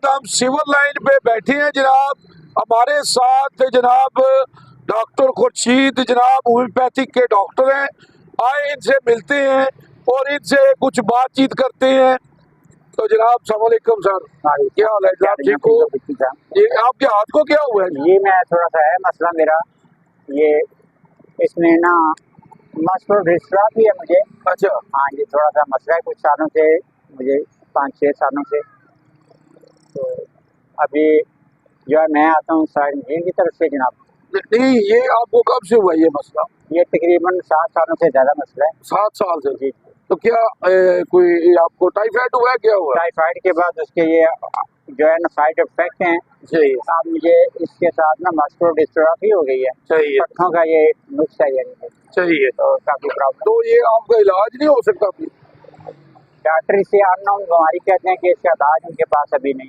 हम civil line पे बैठे हैं जनाब, हमारे साथ जनाब डॉक्टर खुर्शीद जनाब होम्योपैथिक के डॉक्टर हैं। आए इनसे मिलते हैं और इनसे कुछ बातचीत करते हैं। तो जनाब अस्सलाम वालेकुम सर, क्या हाल है जनाब? ठीक हो? ये आपके हाथ को क्या हुआ है? ये मैं थोड़ा सा है मसला मेरा, ये इसमें ना मस्कुलर डिस्ट्रॉफी है मुझे। अच्छा, हाँ, ये थोड़ा सा मसला है कुछ सालों से, मुझे 5-6 सालों से। तो अभी जो है मैं आता हूँ साइड मशीन की तरफ से जनाब। नहीं ये आपको कब से हुआ ये मसला? ये तकरीबन 7 सालों से ज़्यादा मसला है। 7 साल से? जी। तो क्या कोई आपको टाइफाइड हुआ है, क्या हुआ? टाइफाइड के बाद उसके ये जो है ना साइड इफेक्ट हैं। सही है, अब मुझे इसके साथ ना मस्कुलर डिस्ट्रॉफी हो गई है। सही है, पट्टों का ये नुक्स है यानी, सही है। तो काफ़ी प्रॉब्लम। तो ये आपका इलाज नहीं हो सकता फिर? डॉक्टर इसे अननोन बीमारी कहते हैं कि इसका इलाज उनके पास अभी नहीं।